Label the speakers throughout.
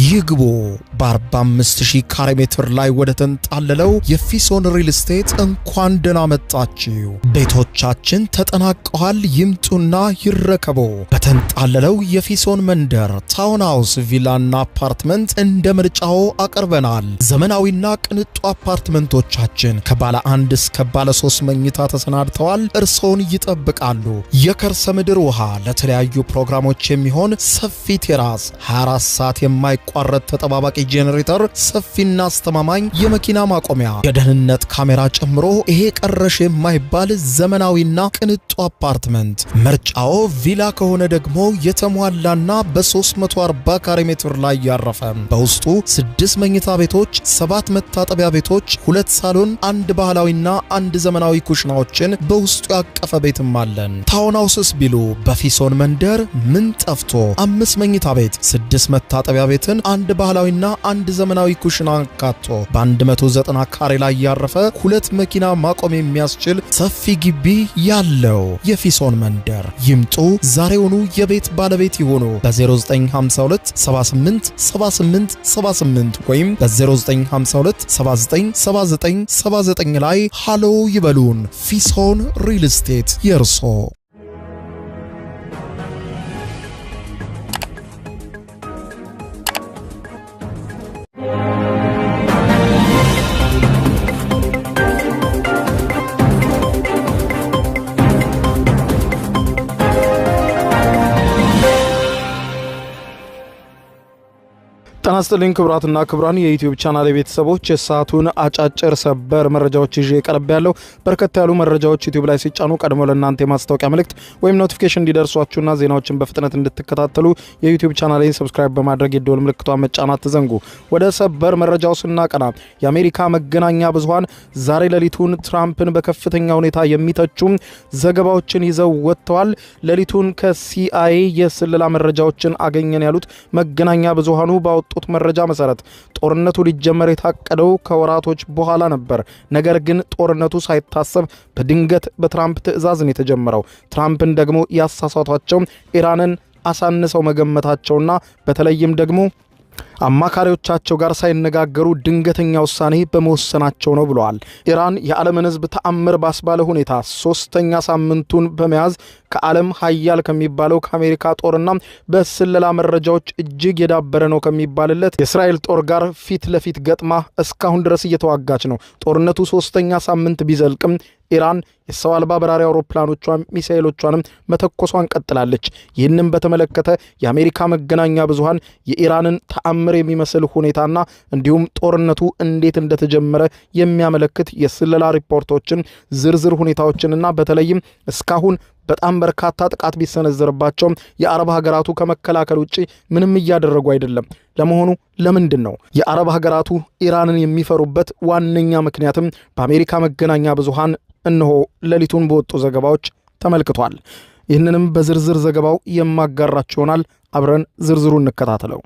Speaker 1: ይግቡ በ45000 ካሬ ሜትር ላይ ወደ ተንጣለለው የፊሶን ሪል ስቴት እንኳን ደህና መጣችሁ። ቤቶቻችን ተጠናቀዋል። ይምጡና ይረከቡ። በተንጣለለው የፊሶን መንደር ታውን ሃውስ ቪላና አፓርትመንት እንደ ምርጫው አቀርበናል። ዘመናዊና ቅንጡ አፓርትመንቶቻችን ከባለ 1 እስከ ባለ 3 መኝታ ተሰናድተዋል። እርሶን ይጠብቃሉ። የከርሰ ምድር ውሃ፣ ለተለያዩ ፕሮግራሞች የሚሆን ሰፊ ቴራስ፣ 24 ሰዓት የማይቋረጥ ተጠባባቂ ጄኔሬተር፣ ሰፊና አስተማማኝ የመኪና ማቆሚያ፣ የደህንነት ካሜራ ጨምሮ ይሄ ቀረሽ የማይባል ዘመናዊና ቅንጡ አፓርትመንት። ምርጫው ቪላ ከሆነ ደግሞ የተሟላና በ340 ካሬ ሜትር ላይ ያረፈ በውስጡ 6 መኝታ ቤቶች፣ 7 መታጠቢያ ቤቶች፣ 2 ሳሎን፣ 1 ባህላዊና 1 ዘመናዊ ኩሽናዎችን በውስጡ ያቀፈ ቤትም አለን። ታውን ሃውስስ ቢሉ በፊሶን መንደር ምን ጠፍቶ 5 መኝታ ቤት፣ 6 መታጠቢያ ቤትን፣ 1 ባህላዊና 1 ዘመናዊ ኩሽና አካቶ በ190 ካሬ ላይ ያረፈ 2 መኪና ማቆም የሚያስችል ሰፊ ግቢ ያለው የፊሶን መንደር። ይምጡ፣ ዛሬውኑ የቤት ባለቤት ይሆኑ። በ0952 78 78 78 ወይም በ0952 79 79 79 ላይ ሃሎ ይበሉን። ፊሶን ሪል ስቴት የርሶ። ተናስተልን ክብራትና ክብራን የዩቲዩብ ቻናል ቤተሰቦች የሰዓቱን አጫጭር ሰበር መረጃዎች ይዤ ቀርብ ያለው በርከት ያሉ መረጃዎች ዩቲዩብ ላይ ሲጫኑ ቀድሞ ለእናንተ የማስታወቂያ መልእክት ወይም ኖቲፊኬሽን እንዲደርሷችሁና ዜናዎችን በፍጥነት እንድትከታተሉ የዩቲዩብ ቻናሌን ሰብስክራይብ በማድረግ የደወል ምልክቷን መጫን አትዘንጉ። ወደ ሰበር መረጃው ስናቀና የአሜሪካ መገናኛ ብዙሃን ዛሬ ሌሊቱን ትራምፕን በከፍተኛ ሁኔታ የሚተቹ ዘገባዎችን ይዘው ወጥተዋል። ሌሊቱን ከሲአይኤ የስለላ መረጃዎችን አገኘን ያሉት መገናኛ ብዙሃኑ ባወጡት መረጃ መሰረት ጦርነቱ ሊጀመር የታቀደው ከወራቶች በኋላ ነበር። ነገር ግን ጦርነቱ ሳይታሰብ በድንገት በትራምፕ ትዕዛዝ ነው የተጀመረው። ትራምፕን ደግሞ ያሳሳቷቸው ኢራንን አሳንሰው መገመታቸውና በተለይም ደግሞ አማካሪዎቻቸው ጋር ሳይነጋገሩ ድንገተኛ ውሳኔ በመወሰናቸው ነው ብለዋል። ኢራን የዓለምን ሕዝብ ተአምር ባስባለ ሁኔታ 3ኛ ሳምንቱን በመያዝ ከዓለም ሀያል ከሚባለው ከአሜሪካ ጦርና በስለላ መረጃዎች እጅግ የዳበረ ነው ከሚባልለት የእስራኤል ጦር ጋር ፊት ለፊት ገጥማ እስካሁን ድረስ እየተዋጋች ነው። ጦርነቱ 3ኛ ሳምንት ቢዘልቅም ኢራን የሰው አልባ በራሪ አውሮፕላኖቿን ሚሳኤሎቿንም መተኮሷን ቀጥላለች። ይህንን በተመለከተ የአሜሪካ መገናኛ ብዙሃን የኢራንን ተአምር የሚመስል ሁኔታና እንዲሁም ጦርነቱ እንዴት እንደተጀመረ የሚያመለክት የስለላ ሪፖርቶችን፣ ዝርዝር ሁኔታዎችንና በተለይም እስካሁን በጣም በርካታ ጥቃት ቢሰነዘርባቸውም የአረብ ሀገራቱ ከመከላከል ውጪ ምንም እያደረጉ አይደለም። ለመሆኑ ለምንድን ነው የአረብ ሀገራቱ ኢራንን የሚፈሩበት ዋነኛ ምክንያትም በአሜሪካ መገናኛ ብዙሃን እነሆ ሌሊቱን በወጡ ዘገባዎች ተመልክቷል። ይህንንም በዝርዝር ዘገባው የማጋራችሁ ይሆናል። አብረን ዝርዝሩን እንከታተለው።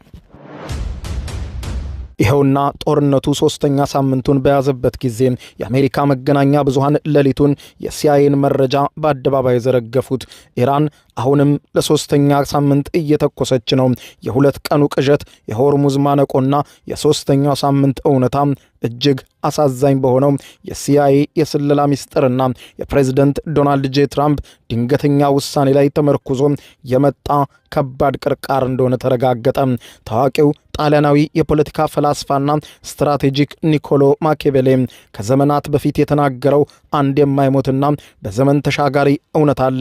Speaker 1: ይሄውና ጦርነቱ 3ኛ ሳምንቱን በያዘበት ጊዜ የአሜሪካ መገናኛ ብዙሃን ሌሊቱን የሲአይኤን መረጃ በአደባባይ ዘረገፉት። ኢራን አሁንም ለ3ኛ ሳምንት እየተኮሰች ነው። የ2 ቀኑ ቅዠት፣ የሆርሙዝ ማነቆና የ3ኛው ሳምንት እውነታ እጅግ አሳዛኝ በሆነው የሲአይኤ የስለላ ሚስጥርና የፕሬዝዳንት ዶናልድ ጄ ትራምፕ ድንገተኛ ውሳኔ ላይ ተመርኩዞ የመጣ ከባድ ቅርቃር እንደሆነ ተረጋገጠ። ታዋቂው ጣሊያናዊ የፖለቲካ ፈላስፋና ስትራቴጂክ ኒኮሎ ማኪያቬሊ ከዘመናት በፊት የተናገረው አንድ የማይሞትና በዘመን ተሻጋሪ እውነት አለ።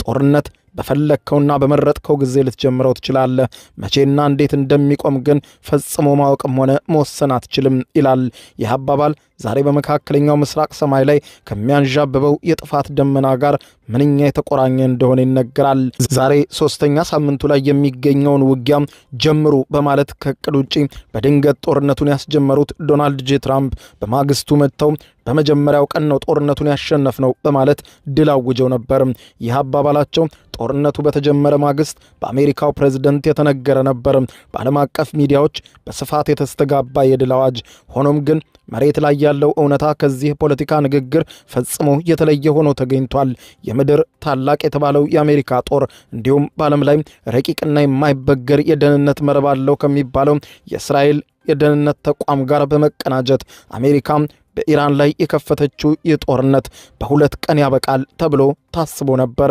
Speaker 1: ጦርነት በፈለከውና በመረጥከው ጊዜ ልትጀምረው ትችላለህ። መቼና እንዴት እንደሚቆም ግን ፈጽሞ ማወቅም ሆነ መወሰን አትችልም ይላል። ይህ አባባል ዛሬ በመካከለኛው ምስራቅ ሰማይ ላይ ከሚያንዣብበው የጥፋት ደመና ጋር ምንኛ የተቆራኘ እንደሆነ ይነገራል። ዛሬ 3ኛ ሳምንቱ ላይ የሚገኘውን ውጊያ ጀምሩ በማለት ከእቅድ ውጪ በድንገት ጦርነቱን ያስጀመሩት ዶናልድ ጄ ትራምፕ በማግስቱ መጥተው በመጀመሪያው ቀን ነው ጦርነቱን ያሸነፍነው በማለት ድል አውጀው ነበር። ይህ አባባላቸው ጦርነቱ በተጀመረ ማግስት በአሜሪካው ፕሬዝዳንት የተነገረ ነበር። በዓለም አቀፍ ሚዲያዎች በስፋት የተስተጋባ የድል አዋጅ። ሆኖም ግን መሬት ላይ ያለው እውነታ ከዚህ ፖለቲካ ንግግር ፈጽሞ የተለየ ሆኖ ተገኝቷል። የምድር ታላቅ የተባለው የአሜሪካ ጦር እንዲሁም በዓለም ላይ ረቂቅና የማይበገር የደህንነት መረብ አለው ከሚባለው የእስራኤል የደህንነት ተቋም ጋር በመቀናጀት አሜሪካ በኢራን ላይ የከፈተችው የጦርነት በሁለት ቀን ያበቃል ተብሎ ታስቦ ነበር።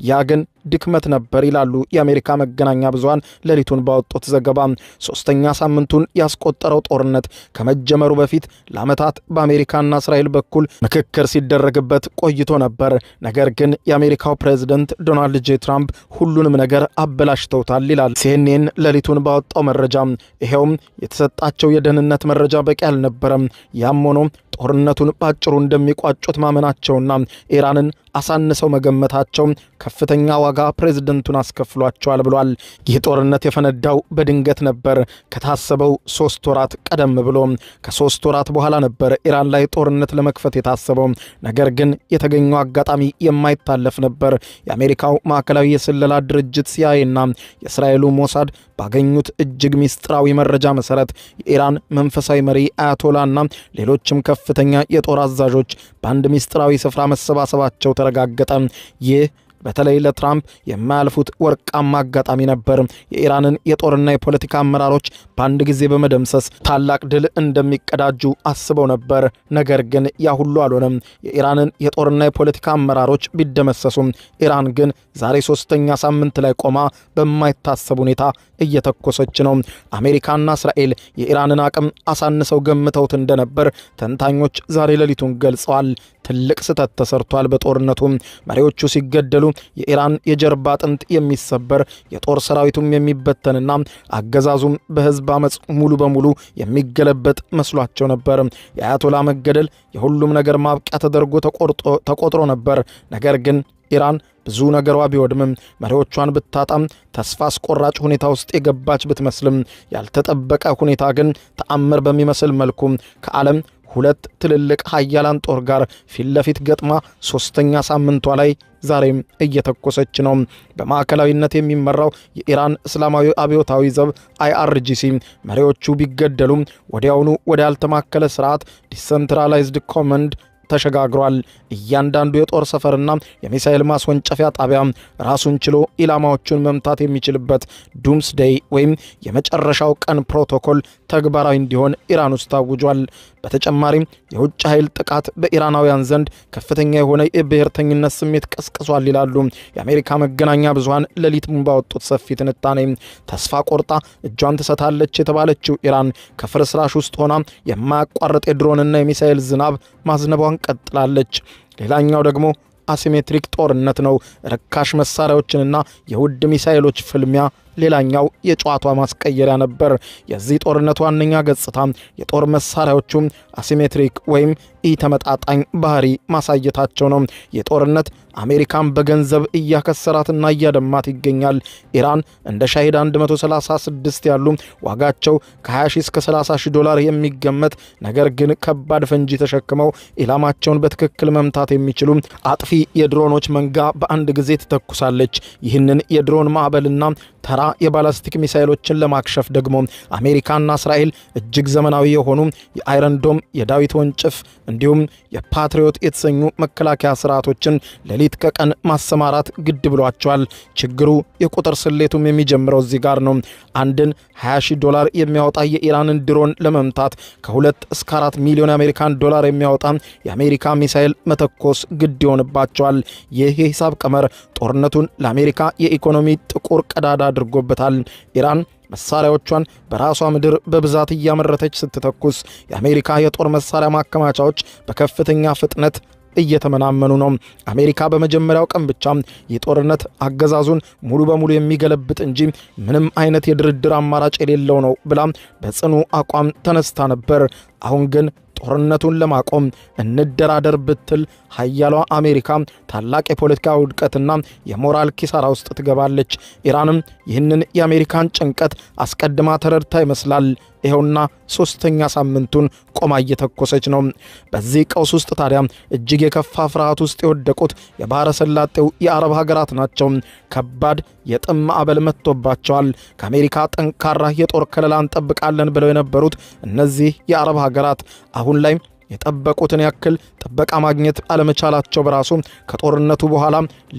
Speaker 1: ያ ግን ድክመት ነበር ይላሉ የአሜሪካ መገናኛ ብዙሃን ሌሊቱን ባወጡት ዘገባ። ሶስተኛ ሳምንቱን ያስቆጠረው ጦርነት ከመጀመሩ በፊት ለዓመታት በአሜሪካና እስራኤል በኩል ምክክር ሲደረግበት ቆይቶ ነበር። ነገር ግን የአሜሪካው ፕሬዝዳንት ዶናልድ ጄ ትራምፕ ሁሉንም ነገር አበላሽተውታል ይላል ሲኤንኤን ሌሊቱን ባወጣው መረጃ። ይሄውም የተሰጣቸው የደህንነት መረጃ በቂ አልነበረም። ያም ሆኖ ጦርነቱን ባጭሩ እንደሚቋጩት ማመናቸውና ኢራንን አሳንሰው መገመታቸው ከፍተኛ ዋጋ ፕሬዝዳንቱን አስከፍሏቸዋል ብሏል። ይህ ጦርነት የፈነዳው በድንገት ነበር። ከታሰበው 3 ወራት ቀደም ብሎ ከ3 ወራት በኋላ ነበር ኢራን ላይ ጦርነት ለመክፈት የታሰበው። ነገር ግን የተገኘው አጋጣሚ የማይታለፍ ነበር። የአሜሪካው ማዕከላዊ የስለላ ድርጅት ሲአይኤና የእስራኤሉ ሞሳድ ባገኙት እጅግ ሚስጥራዊ መረጃ መሰረት የኢራን መንፈሳዊ መሪ አያቶላና ሌሎችም ከፍተኛ የጦር አዛዦች በአንድ ሚስጥራዊ ስፍራ መሰባሰባቸው ተረጋገጠ። ይህ በተለይ ለትራምፕ የማያልፉት ወርቃማ አጋጣሚ ነበር። የኢራንን የጦርና የፖለቲካ አመራሮች በአንድ ጊዜ በመደምሰስ ታላቅ ድል እንደሚቀዳጁ አስበው ነበር። ነገር ግን ያ ሁሉ አልሆነም። የኢራንን የጦርና የፖለቲካ አመራሮች ቢደመሰሱም ኢራን ግን ዛሬ 3ኛ ሳምንት ላይ ቆማ በማይታሰብ ሁኔታ እየተኮሰች ነው። አሜሪካና እስራኤል የኢራንን አቅም አሳንሰው ገምተውት እንደነበር ተንታኞች ዛሬ ሌሊቱን ገልጸዋል። ትልቅ ስህተት ተሰርቷል። በጦርነቱ መሪዎቹ ሲገደሉ የኢራን የጀርባ አጥንት የሚሰበር የጦር ሰራዊቱም የሚበተንና አገዛዙም በህዝብ አመጽ ሙሉ በሙሉ የሚገለበጥ መስሏቸው ነበር። የአያቶላ መገደል የሁሉም ነገር ማብቂያ ተደርጎ ተቆጥሮ ነበር። ነገር ግን ኢራን ብዙ ነገሯ ቢወድምም መሪዎቿን ብታጣም ተስፋ አስቆራጭ ሁኔታ ውስጥ የገባች ብትመስልም ያልተጠበቀ ሁኔታ ግን ተአምር በሚመስል መልኩ ከዓለም 2 ትልልቅ ኃያላን ጦር ጋር ፊት ለፊት ገጥማ 3ኛ ሳምንቷ ላይ ዛሬም እየተኮሰች ነው። በማዕከላዊነት የሚመራው የኢራን እስላማዊ አብዮታዊ ዘብ IRGC መሪዎቹ ቢገደሉም ወዲያውኑ ወደ ያልተማከለ ስርዓት ዲሰንትራላይዝድ ኮማንድ ተሸጋግሯል። እያንዳንዱ የጦር ሰፈርና የሚሳኤል ማስወንጨፊያ ጣቢያ ራሱን ችሎ ኢላማዎቹን መምታት የሚችልበት ዱምስዴይ ወይም የመጨረሻው ቀን ፕሮቶኮል ተግባራዊ እንዲሆን ኢራን ውስጥ ታውጇል። በተጨማሪም የውጭ ኃይል ጥቃት በኢራናውያን ዘንድ ከፍተኛ የሆነ የብሔርተኝነት ስሜት ቀስቅሷል ይላሉ የአሜሪካ መገናኛ ብዙሃን ሌሊቱን ባወጡት ሰፊ ትንታኔ። ተስፋ ቆርጣ እጇን ትሰጣለች የተባለችው ኢራን ከፍርስራሽ ውስጥ ሆና የማያቋርጥ የድሮንና የሚሳኤል ዝናብ ማዝነቧን ቀጥላለች። ሌላኛው ደግሞ አሲሜትሪክ ጦርነት ነው። ርካሽ መሳሪያዎችንና የውድ ሚሳኤሎች ፍልሚያ ሌላኛው የጨዋታ ማስቀየሪያ ነበር። የዚህ ጦርነት ዋነኛ ገጽታ የጦር መሳሪያዎቹ አሲሜትሪክ ወይም ኢተመጣጣኝ ባህሪ ማሳየታቸው ነው። የጦርነት አሜሪካን በገንዘብ እያከሰራትና እያደማት ይገኛል። ኢራን እንደ ሻሂድ 136 ያሉ ዋጋቸው ከ20,000 እስከ 30,000 ዶላር የሚገመት ነገር ግን ከባድ ፈንጂ ተሸክመው ኢላማቸውን በትክክል መምታት የሚችሉ አጥፊ የድሮኖች መንጋ በአንድ ጊዜ ትተኩሳለች። ይህንን የድሮን ማዕበልና ተራ የባላስቲክ ሚሳኤሎችን ለማክሸፍ ደግሞ አሜሪካና እስራኤል እጅግ ዘመናዊ የሆኑ የአይረን ዶም የዳዊት ወንጭፍ እንዲሁም የፓትሪዮት የተሰኙ መከላከያ ስርዓቶችን ሌሊት ከቀን ማሰማራት ግድ ብሏቸዋል። ችግሩ የቁጥር ስሌቱም የሚጀምረው እዚህ ጋር ነው። አንድን 20,000 ዶላር የሚያወጣ የኢራንን ድሮን ለመምታት ከ2 እስከ 4 ሚሊዮን አሜሪካን ዶላር የሚያወጣ የአሜሪካ ሚሳኤል መተኮስ ግድ ይሆንባቸዋል። ይህ የሂሳብ ቀመር ጦርነቱን ለአሜሪካ የኢኮኖሚ ጥቁር ቀዳዳ አድርጎበታል። ኢራን መሳሪያዎቿን በራሷ ምድር በብዛት እያመረተች ስትተኩስ የአሜሪካ የጦር መሳሪያ ማከማቻዎች በከፍተኛ ፍጥነት እየተመናመኑ ነው። አሜሪካ በመጀመሪያው ቀን ብቻ የጦርነት አገዛዙን ሙሉ በሙሉ የሚገለብጥ እንጂ ምንም አይነት የድርድር አማራጭ የሌለው ነው ብላ በጽኑ አቋም ተነስታ ነበር። አሁን ግን ጦርነቱን ለማቆም እንደራደር ብትል ሀያሏ አሜሪካ ታላቅ የፖለቲካ ውድቀትና የሞራል ኪሳራ ውስጥ ትገባለች። ኢራንም ይህንን የአሜሪካን ጭንቀት አስቀድማ ተረድታ ይመስላል ይኸውና ሶስተኛ ሳምንቱን ቆማ እየተኮሰች ነው። በዚህ ቀውስ ውስጥ ታዲያ እጅግ የከፋ ፍርሃት ውስጥ የወደቁት የባህረ ሰላጤው የአረብ ሀገራት ናቸው። ከባድ የጥም ማዕበል መጥቶባቸዋል። ከአሜሪካ ጠንካራ የጦር ከለላ እንጠብቃለን ብለው የነበሩት እነዚህ የአረብ ሀገራት አሁን ላይ የጠበቁትን ያክል ጥበቃ ማግኘት አለመቻላቸው በራሱ ከጦርነቱ በኋላ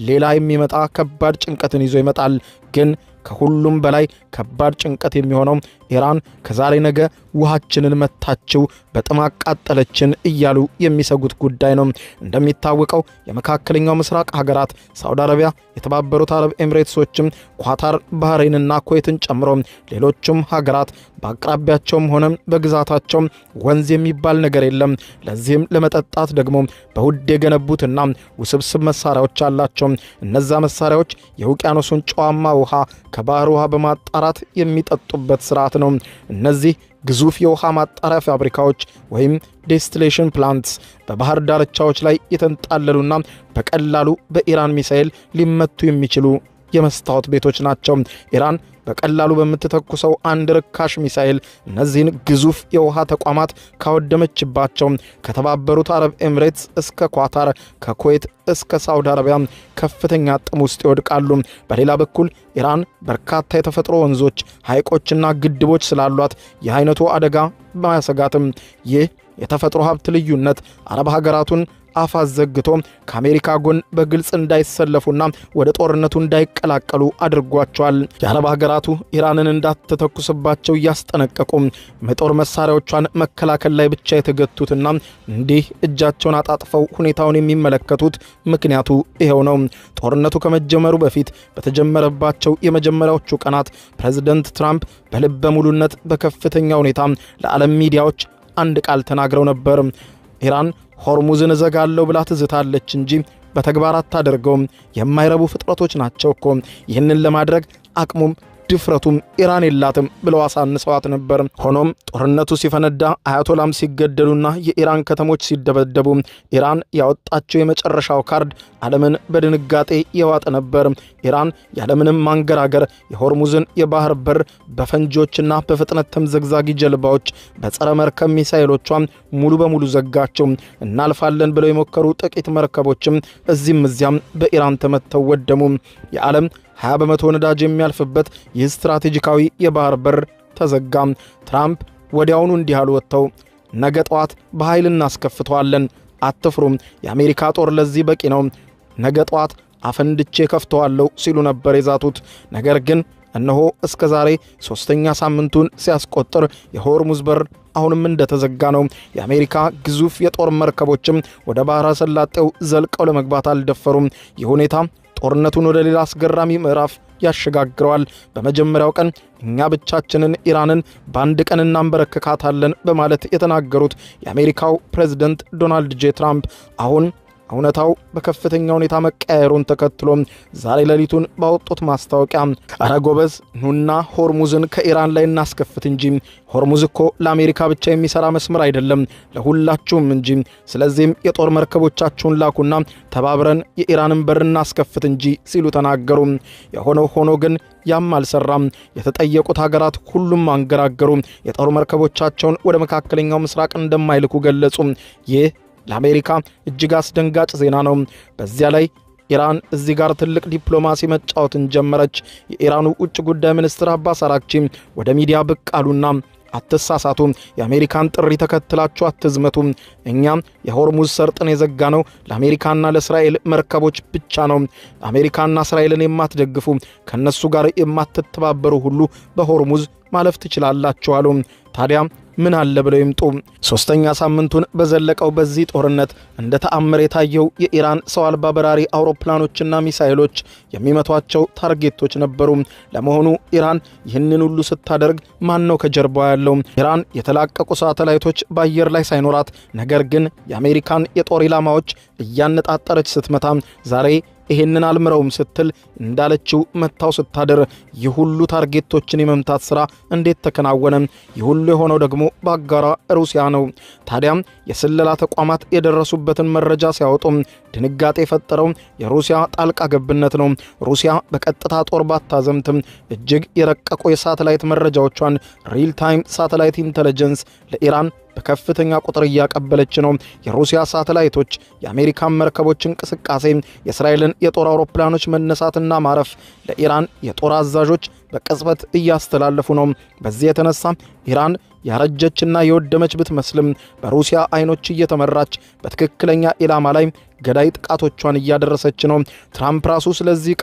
Speaker 1: ሌላ የሚመጣ ከባድ ጭንቀትን ይዞ ይመጣል። ግን ከሁሉም በላይ ከባድ ጭንቀት የሚሆነው ኢራን ከዛሬ ነገ ውሃችንን መታችው በጥም አቃጠለችን እያሉ የሚሰጉት ጉዳይ ነው። እንደሚታወቀው የመካከለኛው ምስራቅ ሀገራት ሳውዲ አረቢያ፣ የተባበሩት አረብ ኤሚሬትሶችም፣ ኳታር፣ ባህሬንና ኩዌትን ጨምሮ ሌሎችም ሀገራት በአቅራቢያቸውም ሆነ በግዛታቸው ወንዝ የሚባል ነገር የለም። ለዚህም ለመጠጣት ደግሞ በውድ የገነቡትና ውስብስብ መሳሪያዎች አላቸው። እነዛ መሳሪያዎች የውቅያኖሱን ጨዋማ ውሃ ከባህር ውሃ በማጣራት የሚጠጡበት ስርዓት ነው። እነዚህ ግዙፍ የውሃ ማጣሪያ ፋብሪካዎች ወይም ዴስቲሌሽን ፕላንትስ በባህር ዳርቻዎች ላይ የተንጣለሉና በቀላሉ በኢራን ሚሳኤል ሊመቱ የሚችሉ የመስታወት ቤቶች ናቸው። ኢራን በቀላሉ በምትተኩሰው አንድ ርካሽ ሚሳኤል እነዚህን ግዙፍ የውሃ ተቋማት ካወደመችባቸው ከተባበሩት አረብ ኤሚሬትስ እስከ ኳታር፣ ከኩዌት እስከ ሳውዲ አረቢያ ከፍተኛ ጥም ውስጥ ይወድቃሉ። በሌላ በኩል ኢራን በርካታ የተፈጥሮ ወንዞች፣ ሐይቆችና ግድቦች ስላሏት የአይነቱ አደጋ ባያሰጋትም ይህ የተፈጥሮ ሀብት ልዩነት አረብ ሀገራቱን አፋዝ ዘግቶ ከአሜሪካ ጎን በግልጽ እንዳይሰለፉና ወደ ጦርነቱ እንዳይቀላቀሉ አድርጓቸዋል። የአረብ ሀገራቱ ኢራንን እንዳትተኩስባቸው እያስጠነቀቁ የጦር መሳሪያዎቿን መከላከል ላይ ብቻ የተገቱትና እንዲህ እጃቸውን አጣጥፈው ሁኔታውን የሚመለከቱት ምክንያቱ ይሄው ነው። ጦርነቱ ከመጀመሩ በፊት በተጀመረባቸው የመጀመሪያዎቹ ቀናት ፕሬዝዳንት ትራምፕ በልበ ሙሉነት በከፍተኛ ሁኔታ ለዓለም ሚዲያዎች አንድ ቃል ተናግረው ነበር። ኢራን ሆርሙዝን እዘጋለሁ ብላ ትዝታለች እንጂ በተግባር አታደርገውም። የማይረቡ ፍጥረቶች ናቸው እኮ ይህንን ለማድረግ አቅሙም ድፍረቱም ኢራን የላትም ብለው አሳንሰዋት ነበር። ሆኖም ጦርነቱ ሲፈነዳ አያቶላም ሲገደሉና የኢራን ከተሞች ሲደበደቡ ኢራን ያወጣቸው የመጨረሻው ካርድ ዓለምን በድንጋጤ የዋጠ ነበር። ኢራን ያለምንም ማንገራገር የሆርሙዝን የባህር በር በፈንጂዎችና በፍጥነት ተምዘግዛጊ ጀልባዎች በጸረ መርከብ ሚሳኤሎቿ ሙሉ በሙሉ ዘጋቸው። እናልፋለን ብለው የሞከሩ ጥቂት መርከቦችም እዚህም እዚያም በኢራን ተመተው ወደሙ። የዓለም 20 በመቶ ነዳጅ የሚያልፍበት ይህ ስትራቴጂካዊ የባህር በር ተዘጋ። ትራምፕ ወዲያውኑ እንዲህ አሉ ወጥተው ነገ ጠዋት በኃይል እናስከፍተዋለን፣ አትፍሩም፣ የአሜሪካ ጦር ለዚህ በቂ ነው፣ ነገ ጠዋት አፈንድቼ ከፍተዋለሁ ሲሉ ነበር የዛቱት። ነገር ግን እነሆ እስከ ዛሬ ሶስተኛ ሳምንቱን ሲያስቆጥር የሆርሙዝ በር አሁንም እንደተዘጋ ነው። የአሜሪካ ግዙፍ የጦር መርከቦችም ወደ ባህረ ሰላጤው ዘልቀው ለመግባት አልደፈሩም። ይህ ሁኔታ ጦርነቱን ወደ ሌላ አስገራሚ ምዕራፍ ያሸጋግረዋል። በመጀመሪያው ቀን እኛ ብቻችንን ኢራንን በአንድ ቀን እናንበረክካታለን በማለት የተናገሩት የአሜሪካው ፕሬዝዳንት ዶናልድ ጄ ትራምፕ አሁን እውነታው በከፍተኛ ሁኔታ መቀየሩን ተከትሎ ዛሬ ሌሊቱን ባወጡት ማስታወቂያ አረ ጎበዝ ኑና ሆርሙዝን ከኢራን ላይ እናስከፍት እንጂ ሆርሙዝ እኮ ለአሜሪካ ብቻ የሚሰራ መስመር አይደለም ለሁላችሁም እንጂ፣ ስለዚህም የጦር መርከቦቻችሁን ላኩና ተባብረን የኢራንን በር እናስከፍት እንጂ ሲሉ ተናገሩ። የሆነው ሆኖ ግን ያም አልሰራም። የተጠየቁት ሀገራት ሁሉም አንገራገሩ። የጦር መርከቦቻቸውን ወደ መካከለኛው ምስራቅ እንደማይልኩ ገለጹ። ይህ ለአሜሪካ እጅግ አስደንጋጭ ዜና ነው። በዚያ ላይ ኢራን እዚህ ጋር ትልቅ ዲፕሎማሲ መጫወትን ጀመረች። የኢራኑ ውጭ ጉዳይ ሚኒስትር አባስ አራግቺ ወደ ሚዲያ ብቅ አሉና አትሳሳቱ፣ የአሜሪካን ጥሪ ተከትላችሁ አትዝመቱ፣ እኛም የሆርሙዝ ሰርጥን የዘጋነው ለአሜሪካና ለእስራኤል መርከቦች ብቻ ነው። አሜሪካና እስራኤልን የማትደግፉ ከነሱ ጋር የማትተባበሩ ሁሉ በሆርሙዝ ማለፍ ትችላላችሁ አሉ። ታዲያ ምን አለ ብለው ይምጡ። ሶስተኛ ሳምንቱን በዘለቀው በዚህ ጦርነት እንደ ተአምር የታየው የኢራን ሰው አልባ በራሪ አውሮፕላኖችና ሚሳኤሎች የሚመቷቸው ታርጌቶች ነበሩ። ለመሆኑ ኢራን ይህንን ሁሉ ስታደርግ ማን ነው ከጀርባዋ ያለው? ኢራን የተላቀቁ ሳተላይቶች በአየር ላይ ሳይኖራት ነገር ግን የአሜሪካን የጦር ኢላማዎች እያነጣጠረች ስትመታ ዛሬ ይሄንን አልምረውም ስትል እንዳለችው መታው ስታደር የሁሉ ታርጌቶችን የመምታት ስራ እንዴት ተከናወነ? የሁሉ የሆነው ደግሞ በአጋራ ሩሲያ ነው። ታዲያም የስለላ ተቋማት የደረሱበትን መረጃ ሲያወጡ ድንጋጤ የፈጠረው የሩሲያ ጣልቃ ገብነት ነው። ሩሲያ በቀጥታ ጦር ባታዘምትም እጅግ የረቀቁ የሳተላይት መረጃዎቿን ሪል ታይም ሳተላይት ኢንተለጀንስ ለኢራን በከፍተኛ ቁጥር እያቀበለች ነው። የሩሲያ ሳተላይቶች የአሜሪካን መርከቦች እንቅስቃሴ፣ የእስራኤልን የጦር አውሮፕላኖች መነሳትና ማረፍ ለኢራን የጦር አዛዦች በቅጽበት እያስተላለፉ ነው። በዚህ የተነሳ ኢራን ያረጀችና የወደመች ብትመስልም በሩሲያ አይኖች እየተመራች በትክክለኛ ኢላማ ላይ ገዳይ ጥቃቶቿን እያደረሰች ነው። ትራምፕ ራሱ ስለዚህ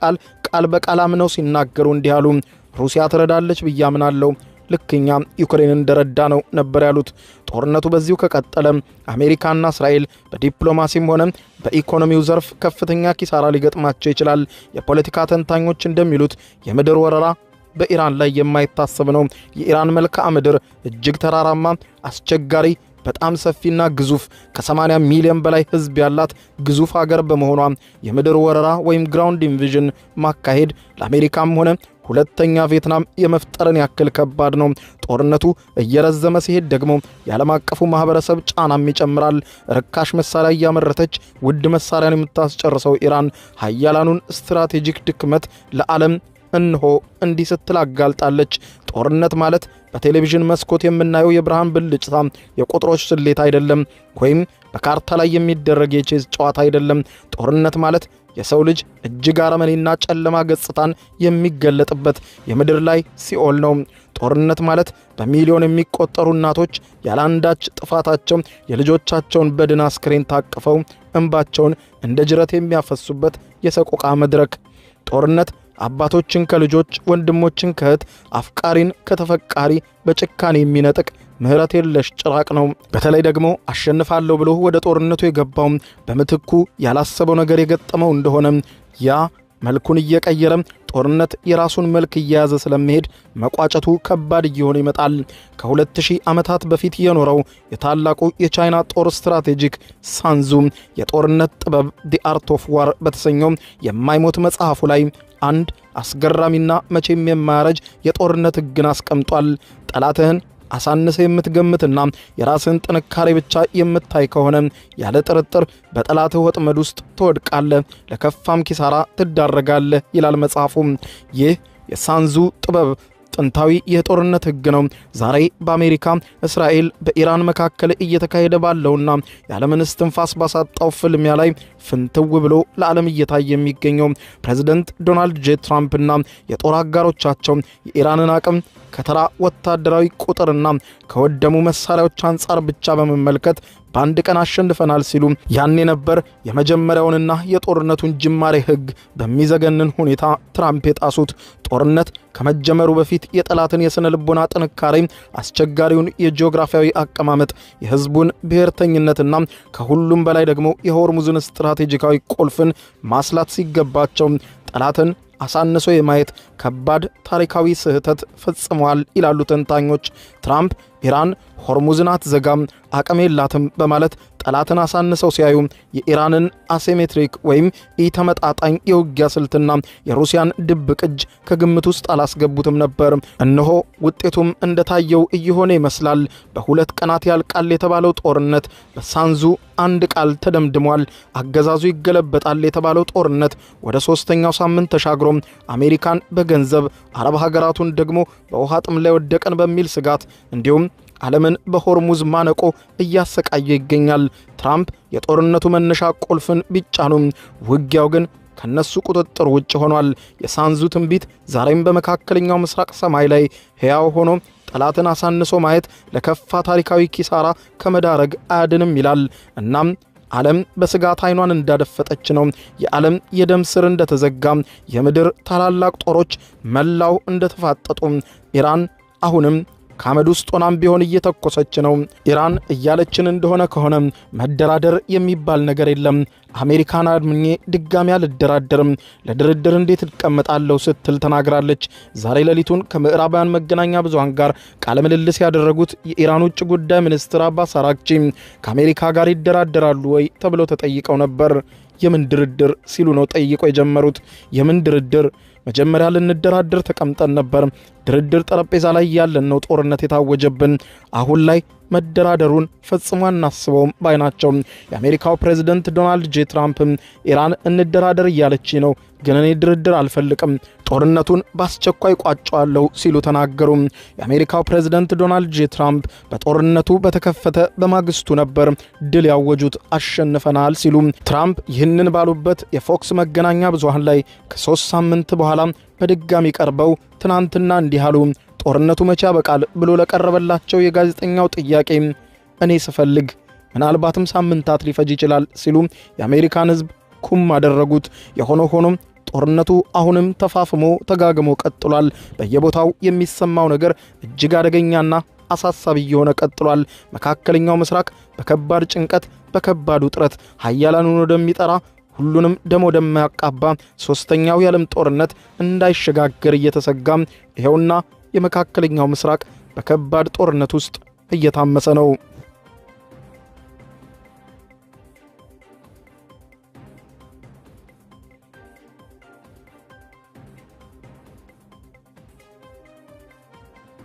Speaker 1: ቃል በቃል አምነው ሲናገሩ እንዲህ አሉ። ሩሲያ ትረዳለች ብዬ አምናለሁ፣ ልክኛ ዩክሬን እንደረዳ ነው ነበር ያሉት። ጦርነቱ በዚሁ ከቀጠለ አሜሪካና እስራኤል በዲፕሎማሲም ሆነ በኢኮኖሚው ዘርፍ ከፍተኛ ኪሳራ ሊገጥማቸው ይችላል። የፖለቲካ ተንታኞች እንደሚሉት የምድር ወረራ በኢራን ላይ የማይታሰብ ነው። የኢራን መልክዓ ምድር እጅግ ተራራማ፣ አስቸጋሪ፣ በጣም ሰፊና ግዙፍ ከ80 ሚሊዮን በላይ ሕዝብ ያላት ግዙፍ ሀገር በመሆኗ የምድር ወረራ ወይም ግራውንድ ኢንቪዥን ማካሄድ ለአሜሪካም ሆነ ሁለተኛ ቪየትናም የመፍጠርን ያክል ከባድ ነው። ጦርነቱ እየረዘመ ሲሄድ ደግሞ የዓለም አቀፉ ማህበረሰብ ጫናም ይጨምራል። ርካሽ መሳሪያ እያመረተች ውድ መሳሪያን የምታስጨርሰው ኢራን ሀያላኑን ስትራቴጂክ ድክመት ለዓለም እንሆ እንዲህ ስትል አጋልጣለች። ጦርነት ማለት በቴሌቪዥን መስኮት የምናየው የብርሃን ብልጭታ፣ የቁጥሮች ስሌት አይደለም፣ ወይም በካርታ ላይ የሚደረግ የቼዝ ጨዋታ አይደለም። ጦርነት ማለት የሰው ልጅ እጅግ አረመኔና ጨለማ ገጽታን የሚገለጥበት የምድር ላይ ሲኦል ነው። ጦርነት ማለት በሚሊዮን የሚቆጠሩ እናቶች ያላንዳች ጥፋታቸው የልጆቻቸውን በድን አስክሬን ታቅፈው እንባቸውን እንደ ጅረት የሚያፈሱበት የሰቆቃ መድረክ። ጦርነት አባቶችን ከልጆች፣ ወንድሞችን ከእህት፣ አፍቃሪን ከተፈቃሪ በጭካኔ የሚነጥቅ ምህረት የለሽ ጭራቅ ነው። በተለይ ደግሞ አሸንፋለሁ ብሎ ወደ ጦርነቱ የገባው በምትኩ ያላሰበው ነገር የገጠመው እንደሆነ ያ መልኩን እየቀየረ ጦርነት የራሱን መልክ እየያዘ ስለሚሄድ መቋጨቱ ከባድ እየሆነ ይመጣል። ከ2000 ዓመታት በፊት የኖረው የታላቁ የቻይና ጦር ስትራቴጂክ ሳንዙ የጦርነት ጥበብ ዲ አርት ኦፍ ዋር በተሰኘው የማይሞት መጽሐፉ ላይ አንድ አስገራሚና መቼም የማያረጅ የጦርነት ሕግን አስቀምጧል። ጠላትህን አሳንሰ የምትገምትና የራስን ጥንካሬ ብቻ የምታይ ከሆነ ያለ ጥርጥር በጠላትህ ወጥመድ ውስጥ ትወድቃለህ፣ ለከፋም ኪሳራ ትዳረጋለህ ይላል መጽሐፉ። ይህ የሳንዙ ጥበብ ጥንታዊ የጦርነት ሕግ ነው። ዛሬ በአሜሪካ እስራኤል በኢራን መካከል እየተካሄደ ባለውና የዓለምን እስትንፋስ ባሳጣው ፍልሚያ ላይ ፍንትው ብሎ ለዓለም እየታየ የሚገኘው ፕሬዝዳንት ዶናልድ ጄ ትራምፕና የጦር አጋሮቻቸው የኢራንን አቅም ከተራ ወታደራዊ ቁጥርና ከወደሙ መሳሪያዎች አንጻር ብቻ በመመልከት በአንድ ቀን አሸንፈናል ሲሉ ያኔ ነበር የመጀመሪያውንና የጦርነቱን ጅማሬ ሕግ በሚዘገንን ሁኔታ ትራምፕ የጣሱት። ጦርነት ከመጀመሩ በፊት የጠላትን የስነ ልቦና ጥንካሬ፣ አስቸጋሪውን የጂኦግራፊያዊ አቀማመጥ፣ የህዝቡን ብሔርተኝነትና ከሁሉም በላይ ደግሞ የሆርሙዝን ስትራቴጂካዊ ቁልፍን ማስላት ሲገባቸው ጠላትን አሳንሶ የማየት ከባድ ታሪካዊ ስህተት ፈጽመዋል ይላሉ ተንታኞች። ትራምፕ ኢራን ሆርሙዝን አትዘጋም፣ አቅም የላትም በማለት ጠላትን አሳንሰው ሲያዩ የኢራንን አሲሜትሪክ ወይም ኢተመጣጣኝ የውጊያ ስልትና የሩሲያን ድብቅ እጅ ከግምት ውስጥ አላስገቡትም ነበር። እነሆ ውጤቱም እንደታየው እየሆነ ይመስላል። በሁለት ቀናት ያልቃል የተባለው ጦርነት በሳንዙ አንድ ቃል ተደምድሟል። አገዛዙ ይገለበጣል የተባለው ጦርነት ወደ 3ኛው ሳምንት ተሻግሮ አሜሪካን በገንዘብ አረብ ሀገራቱን ደግሞ በውሃ ጥም ላይ ወደቀን በሚል ስጋት እንዲሁም ዓለምን በሆርሙዝ ማነቆ እያሰቃየ ይገኛል። ትራምፕ የጦርነቱ መነሻ ቁልፍን ቢጫኑም ውጊያው ግን ከነሱ ቁጥጥር ውጭ ሆኗል። የሳንዙ ትንቢት ዛሬም በመካከለኛው ምስራቅ ሰማይ ላይ ሕያው ሆኖ ጠላትን አሳንሶ ማየት ለከፋ ታሪካዊ ኪሳራ ከመዳረግ አያድንም ይላል። እናም ዓለም በስጋት አይኗን እንዳደፈጠች ነው። የዓለም የደም ስር እንደተዘጋ፣ የምድር ታላላቅ ጦሮች መላው እንደተፋጠጡ ኢራን አሁንም ከአመድ ውስጥ ሆናም ቢሆን እየተኮሰች ነው። ኢራን እያለችን እንደሆነ ከሆነ መደራደር የሚባል ነገር የለም። አሜሪካን አድምኜ ድጋሚ አልደራደርም፣ ለድርድር እንዴት እቀመጣለሁ ስትል ተናግራለች። ዛሬ ሌሊቱን ከምዕራባውያን መገናኛ ብዙሃን ጋር ቃለ ምልልስ ያደረጉት የኢራን ውጭ ጉዳይ ሚኒስትር አባስ አራግቺ ከአሜሪካ ጋር ይደራደራሉ ወይ ተብለው ተጠይቀው ነበር። የምን ድርድር ሲሉ ነው ጠይቀው የጀመሩት። የምን ድርድር? መጀመሪያ ልንደራደር ተቀምጠን ነበር። ድርድር ጠረጴዛ ላይ ያለን ነው ጦርነት የታወጀብን። አሁን ላይ መደራደሩን ፈጽሞ አናስበውም ባይናቸው። የአሜሪካው ፕሬዝዳንት ዶናልድ ጄ ትራምፕ ኢራን እንደራደር እያለች ነው፣ ግን እኔ ድርድር አልፈልግም፣ ጦርነቱን በአስቸኳይ ቋጫዋለሁ ሲሉ ተናገሩ። የአሜሪካው ፕሬዝዳንት ዶናልድ ጄ ትራምፕ በጦርነቱ በተከፈተ በማግስቱ ነበር ድል ያወጁት፣ አሸንፈናል ሲሉ። ትራምፕ ይህንን ባሉበት የፎክስ መገናኛ ብዙሃን ላይ ከ3 ሳምንት በኋላ በድጋሚ ቀርበው ትናንትና እንዲህ አሉ። ጦርነቱ መቼ ያበቃል ብሎ ለቀረበላቸው የጋዜጠኛው ጥያቄ እኔ ስፈልግ ምናልባትም ሳምንታት ሊፈጅ ይችላል ሲሉ የአሜሪካን ሕዝብ ኩም አደረጉት። የሆነ ሆኖም ጦርነቱ አሁንም ተፋፍሞ ተጋግሞ ቀጥሏል። በየቦታው የሚሰማው ነገር እጅግ አደገኛና አሳሳቢ የሆነ ቀጥሏል። መካከለኛው ምስራቅ በከባድ ጭንቀት፣ በከባድ ውጥረት ኃያላኑን ወደሚጠራ ሁሉንም ደም ወደማያቃባ ሶስተኛው የዓለም ጦርነት እንዳይሸጋገር እየተሰጋ ይሄውና የመካከለኛው ምስራቅ በከባድ ጦርነት ውስጥ እየታመሰ ነው።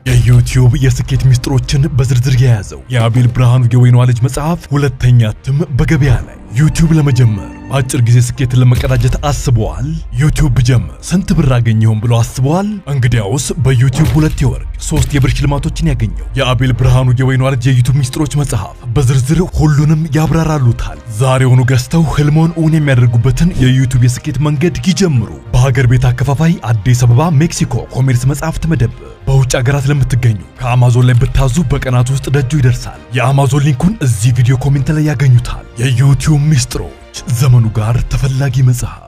Speaker 2: የዩቲዩብ የስኬት ሚስጥሮችን በዝርዝር የያዘው የአቤል ብርሃኑ የወይኗ ልጅ መጽሐፍ ሁለተኛ እትም በገበያ ላይ። ዩቲዩብ ለመጀመር በአጭር ጊዜ ስኬትን ለመቀዳጀት አስበዋል? ዩቲዩብ ብጀምር ስንት ብር አገኘሁም ብሎ አስበዋል? እንግዲያውስ በዩቲዩብ 2 የወርቅ 3 የብር ሽልማቶችን ያገኘው የአቤል ብርሃኑ የወይኗ ልጅ የዩቲዩብ ሚስጥሮች መጽሐፍ በዝርዝር ሁሉንም ያብራራሉታል። ዛሬውኑ ገዝተው ህልሞን እውን የሚያደርጉበትን የዩቲዩብ የስኬት መንገድ ይጀምሩ። በሀገር ቤት አከፋፋይ አዲስ አበባ ሜክሲኮ ኮሜርስ መጽሐፍት መደብር። በውጭ ሀገራት ለምትገኙ ከአማዞን ላይ ብታዙ በቀናት ውስጥ ደጁ ይደርሳል። የአማዞን ሊንኩን እዚህ ቪዲዮ ኮሜንት ላይ ያገኙታል። የዩቲዩብ ሚስጥሮች፣ ዘመኑ ጋር ተፈላጊ መጽሐፍ።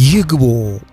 Speaker 3: ይግቡ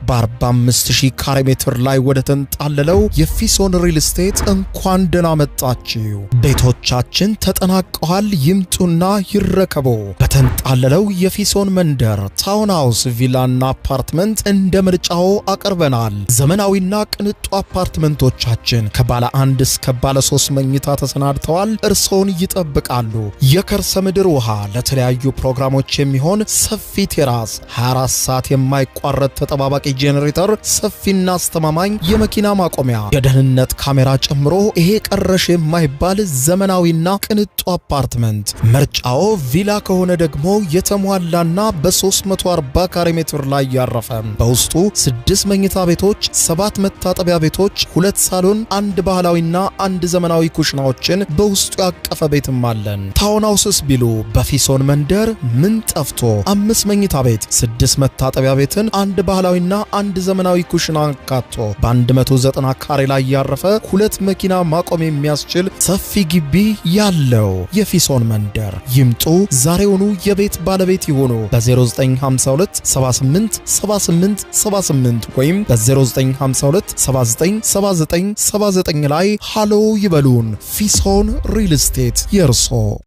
Speaker 3: በ45000 ካሬ ሜትር ላይ ወደ ተንጣለለው የፊሶን ሪል ስቴት እንኳን ደህና መጣችሁ። ቤቶቻችን ተጠናቀዋል፣ ይምጡና ይረከቡ። በተንጣለለው የፊሶን መንደር ታውን ሃውስ፣ ቪላና አፓርትመንት እንደ ምርጫው አቀርበናል። ዘመናዊና ቅንጡ አፓርትመንቶቻችን ከባለ 1 እስከ ባለ 3 መኝታ ተሰናድተዋል፣ እርሶን ይጠብቃሉ። የከርሰ ምድር ውሃ፣ ለተለያዩ ፕሮግራሞች የሚሆን ሰፊ ቴራስ፣ 24 ሰዓት የማይቋረጥ ተጠባባቂ ጄኔሬተር፣ ሰፊና አስተማማኝ የመኪና ማቆሚያ፣ የደህንነት ካሜራ ጨምሮ ይሄ ቀረሽ የማይባል ዘመናዊና ቅንጡ አፓርትመንት። ምርጫው ቪላ ከሆነ ደግሞ የተሟላና በ340 ካሬ ሜትር ላይ ያረፈ በውስጡ 6 መኝታ ቤቶች፣ 7 መታጠቢያ ቤቶች፣ 2 ሳሎን፣ 1 ባህላዊና 1 ዘመናዊ ኩሽናዎችን በውስጡ ያቀፈ ቤትም አለን። ታውን ሃውስስ ቢሉ በፊሶን መንደር ምን ጠፍቶ 5 መኝታ ቤት፣ 6 መታጠቢያ ቤትን፣ 1 ባህላዊና 1 ዘመናዊ ኩሽና አካቶ በ190 ካሬ ላይ ያረፈ 2 መኪና ማቆም የሚያስችል ሰፊ ግቢ ያለው የፊሶን መንደር። ይምጡ፣ ዛሬውኑ የቤት ባለቤት ይሆኑ። በ0952 78 78 78 ወይም በ0952 79 79 79 ላይ ሃሎ ይበሉን። ፊሶን ሪል ስቴት የርሶ